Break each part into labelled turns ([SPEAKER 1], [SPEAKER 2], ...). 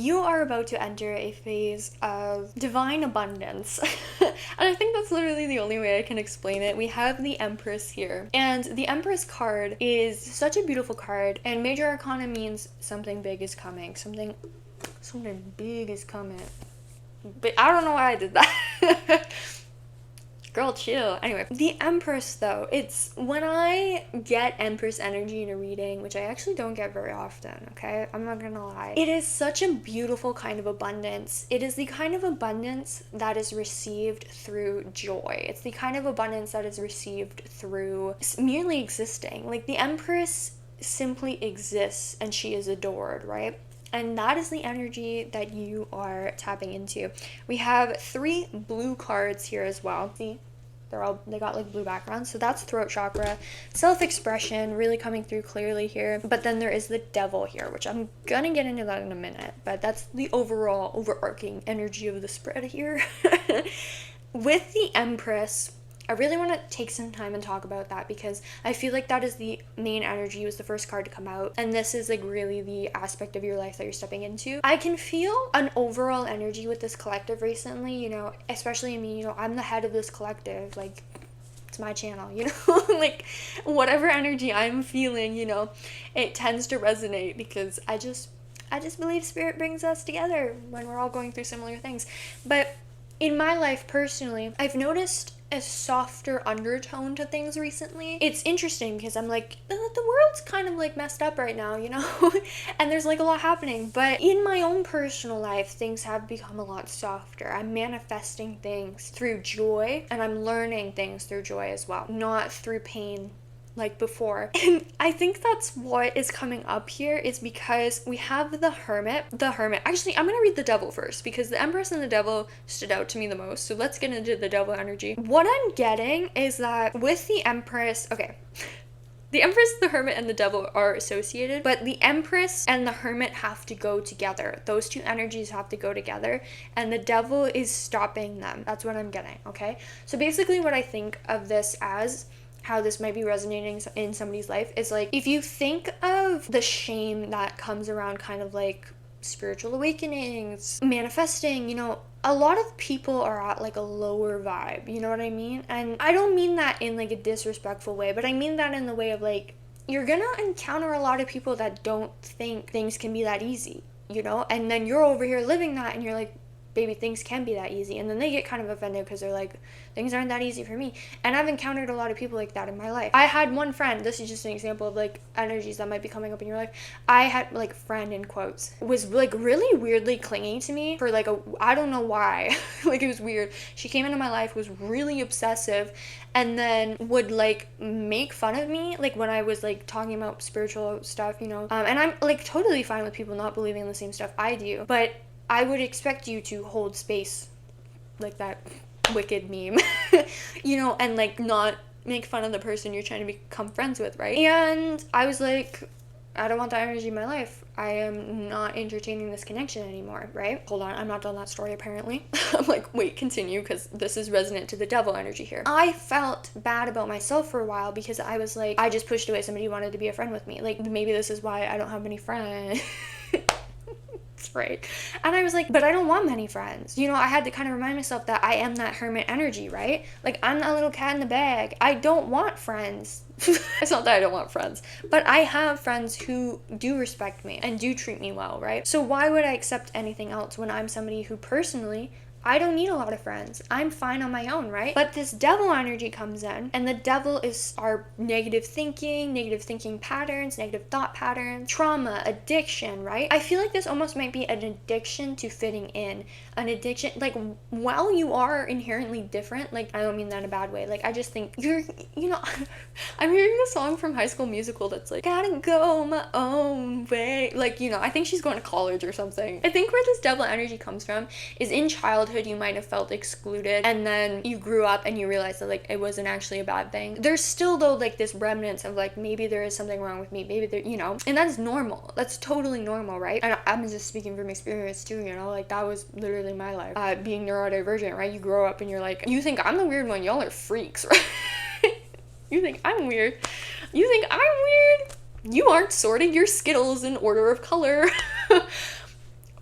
[SPEAKER 1] you are about to enter a phase of divine abundance. And I think that's literally the only way I can explain it. We have the Empress here. And the Empress card is such a beautiful card. And Major Arcana means something big is coming. Something big is coming. But I don't know why I did that. Girl, chill. Anyway, the Empress, though, it's when I get Empress energy in a reading, which I actually don't get very often, okay? I'm not gonna lie. It is such a beautiful kind of abundance. It is the kind of abundance that is received through joy. It's the kind of abundance that is received through merely existing. Like, the Empress simply exists and she is adored, right? And that is the energy that you are tapping into. We have 3 blue cards here as well. See? They got like blue backgrounds. So that's throat chakra, self-expression, really coming through clearly here. But then there is the Devil here, which I'm gonna get into that in a minute. But that's the overall overarching energy of the spread here. With the Empress, I really want to take some time and talk about that because I feel like that is the main energy. It was the first card to come out. And this is like really the aspect of your life that you're stepping into. I can feel an overall energy with this collective recently, you know, especially me, you know, I'm the head of this collective. Like, it's my channel, you know, like whatever energy I'm feeling, you know, it tends to resonate because I just believe spirit brings us together when we're all going through similar things. But in my life personally, I've noticed a softer undertone to things recently. It's interesting because I'm like, the world's kind of like messed up right now, you know? And there's like a lot happening. But in my own personal life, things have become a lot softer. I'm manifesting things through joy and I'm learning things through joy as well, not through pain like before. And I think that's what is coming up here is because we have the Hermit. Actually, I'm gonna read the Devil first because the Empress and the Devil stood out to me the most. So let's get into the Devil energy. What I'm getting is that with the Empress, okay, the Empress, the Hermit, and the Devil are associated, but the Empress and the Hermit have to go together. Those 2 energies have to go together, and the Devil is stopping them. That's what I'm getting, okay? So basically what I think of this as, how this might be resonating in somebody's life is like, if you think of the shame that comes around kind of like spiritual awakenings, manifesting, you know, a lot of people are at like a lower vibe, you know what I mean? And I don't mean that in like a disrespectful way, but I mean that in the way of like, you're gonna encounter a lot of people that don't think things can be that easy, you know? And then you're over here living that and you're like, baby, things can be that easy. And then they get kind of offended because they're like, things aren't that easy for me. And I've encountered a lot of people like that in my life. I had one friend, this is just an example of like energies that might be coming up in your life. I had like friend in quotes, was like really weirdly clingy to me for like I don't know why. Like it was weird. She came into my life, was really obsessive, and then would like make fun of me like when I was like talking about spiritual stuff, you know. And I'm like totally fine with people not believing in the same stuff I do, but I would expect you to hold space, like that wicked meme, you know, and like not make fun of the person you're trying to become friends with, right? And I was like, I don't want that energy in my life. I am not entertaining this connection anymore, right? Hold on, I'm not done that story apparently. I'm like, wait, continue, because this is resonant to the Devil energy here. I felt bad about myself for a while because I was like, I just pushed away somebody who wanted to be a friend with me. Like, maybe this is why I don't have many friends. Right? And I was like, but I don't want many friends. You know, I had to kind of remind myself that I am that Hermit energy, right? Like, I'm that little cat in the bag. I don't want friends. It's not that I don't want friends, but I have friends who do respect me and do treat me well, right? So why would I accept anything else when I'm somebody who personally, I don't need a lot of friends. I'm fine on my own, right? But this Devil energy comes in, and the Devil is our negative thinking patterns, negative thought patterns, trauma, addiction, right? I feel like this almost might be an addiction to fitting in, an addiction, like, while you are inherently different, like, I don't mean that in a bad way, like, I just think you're, you know, I'm hearing the song from High School Musical that's like, gotta go my own way, like, you know, I think she's going to college or something. I think where this Devil energy comes from is in childhood you might have felt excluded, and then you grew up and you realized that like it wasn't actually a bad thing. There's still though like this remnants of like, maybe there is something wrong with me, maybe there, you know, and that's normal. That's totally normal, right? And I'm just speaking from experience too, you know, like that was literally my life, being neurodivergent, right? You grow up and you're like, you think I'm the weird one, y'all are freaks, right? You think I'm weird, you aren't sorting your Skittles in order of color.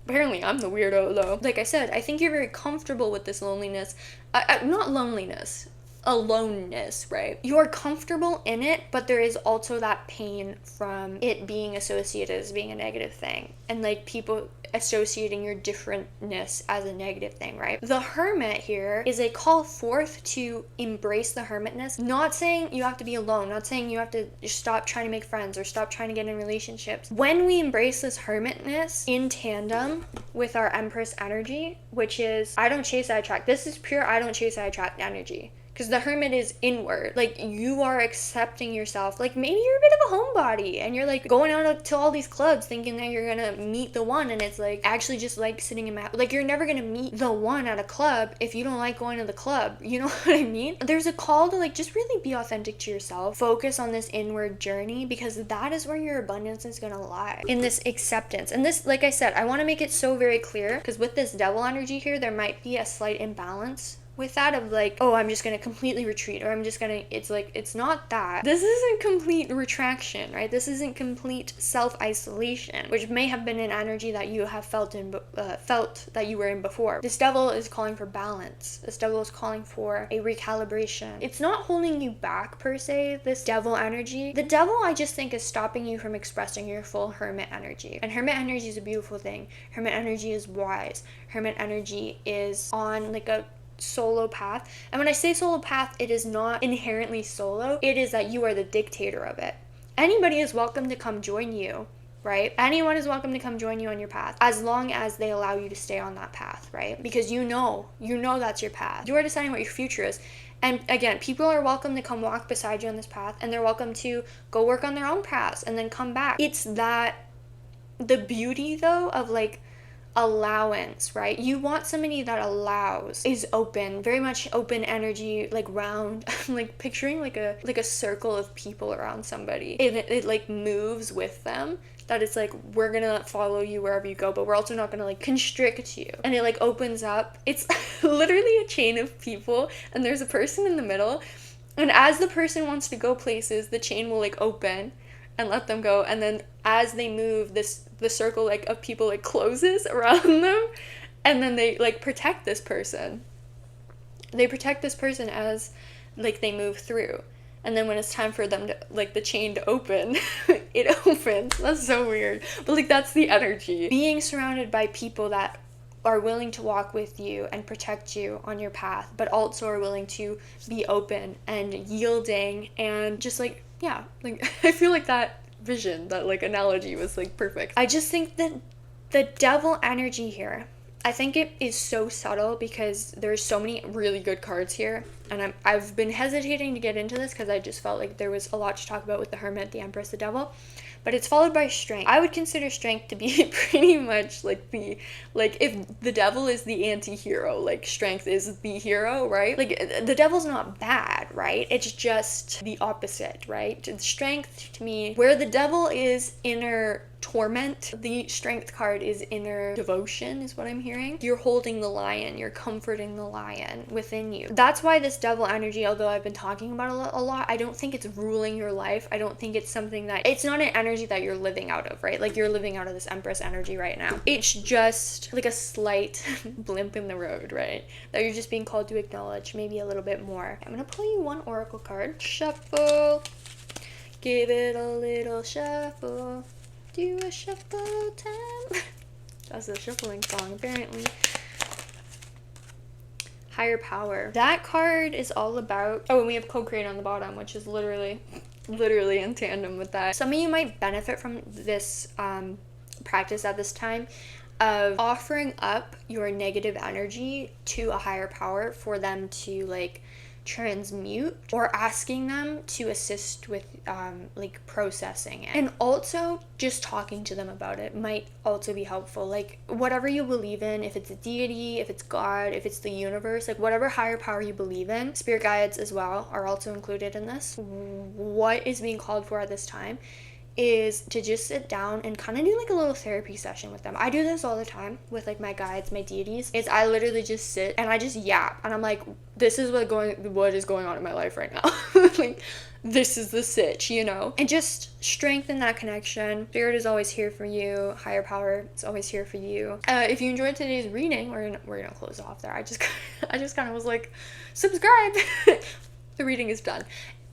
[SPEAKER 1] Apparently, I'm the weirdo though. Like I said, I think you're very comfortable with this loneliness. Not loneliness, aloneness, right? You're comfortable in it, but there is also that pain from it being associated as being a negative thing. And like people associating your differentness as a negative thing, right? The hermit here is a call forth to embrace the hermitness. Not saying you have to be alone, not saying you have to stop trying to make friends or stop trying to get in relationships. When we embrace this hermitness in tandem with our Empress energy, which is I don't chase, I attract. This is pure I don't chase, I attract energy. Because the hermit is inward. Like, you are accepting yourself. Like, maybe you're a bit of a homebody and you're like going out to all these clubs thinking that you're gonna meet the one, and it's like actually just like sitting in like you're never gonna meet the one at a club if you don't like going to the club. You know what I mean? There's a call to like just really be authentic to yourself. Focus on this inward journey, because that is where your abundance is gonna lie. In this acceptance. And this, like I said, I want to make it so very clear, because with this devil energy here, there might be a slight imbalance with that of like, oh, I'm just gonna completely retreat, or I'm just gonna, it's like, it's not that. This isn't complete retraction, right? This isn't complete self-isolation, which may have been an energy that you have felt that you were in before. This devil is calling for balance. This devil is calling for a recalibration. It's not holding you back per se, this devil energy. The devil, I just think, is stopping you from expressing your full hermit energy. And hermit energy is a beautiful thing. Hermit energy is wise. Hermit energy is on like a solo path. And when I say solo path, it is not inherently solo. It is that you are the dictator of it. Anybody is welcome to come join you, right? Anyone is welcome to come join you on your path, as long as they allow you to stay on that path, right? Because you know that's your path. You are deciding what your future is. And again, people are welcome to come walk beside you on this path, and they're welcome to go work on their own paths and then come back. It's that, the beauty though of like allowance, right? You want somebody that allows, is open, very much open energy, like round. I'm like picturing like a circle of people around somebody, and it like moves with them, that it's like, we're gonna follow you wherever you go, but we're also not gonna like constrict you. And it like opens up. It's literally a chain of people, and there's a person in the middle, and as the person wants to go places, the chain will like open and let them go, and then as they move, the circle like of people like closes around them, and then they like protect this person. They protect this person as like they move through, and then when it's time for them to like the chain to open, it opens. That's so weird, but like that's the energy. Being surrounded by people that are willing to walk with you and protect you on your path, but also are willing to be open and yielding, and just like, yeah, like I feel like that vision, that like analogy was like perfect. I just think that the devil energy here, I think it is so subtle, because there's so many really good cards here, and I've been hesitating to get into this because I just felt like there was a lot to talk about with the Hermit, the Empress, the Devil. But it's followed by Strength. I would consider Strength to be pretty much like if the devil is the anti-hero, like Strength is the hero, right? Like the devil's not bad, right? It's just the opposite, right? Strength to me, where the devil is inner torment, the Strength card is inner devotion, is what I'm hearing. You're holding the lion, you're comforting the lion within you. That's why this devil energy, although I've been talking about a lot, I don't think it's ruling your life. I don't think it's something that, it's not an energy that you're living out of, right? Like you're living out of this Empress energy right now. It's just like a slight blimp in the road, right? That you're just being called to acknowledge maybe a little bit more. I'm gonna pull you one oracle card. Shuffle. Give it a little shuffle. Do a shuffle time. That's a shuffling song, apparently. Higher power. That card is all about, oh, and we have co-create on the bottom, which is literally in tandem with that. Some of you might benefit from this practice at this time of offering up your negative energy to a higher power for them to like transmute, or asking them to assist with like processing it. And also just talking to them about it might also be helpful. Like whatever you believe in, if it's a deity, if it's God, if it's the universe, like whatever higher power you believe in, spirit guides as well are also included in this. What is being called for at this time is to just sit down and kind of do like a little therapy session with them. I do this all the time with like my guides, my deities. Is I literally just sit and I just yap and I'm like, this is what is going on in my life right now. Like, this is the sitch, you know? And just strengthen that connection. Spirit is always here for you. Higher power is always here for you. If you enjoyed today's reading, we're gonna close off there. I just kind of was like, subscribe. The reading is done.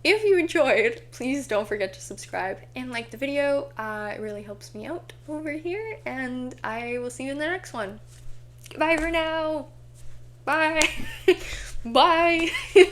[SPEAKER 1] If you enjoyed, please don't forget to subscribe and like the video. It really helps me out over here, and I will see you in the next one. Goodbye for now. Bye. Bye.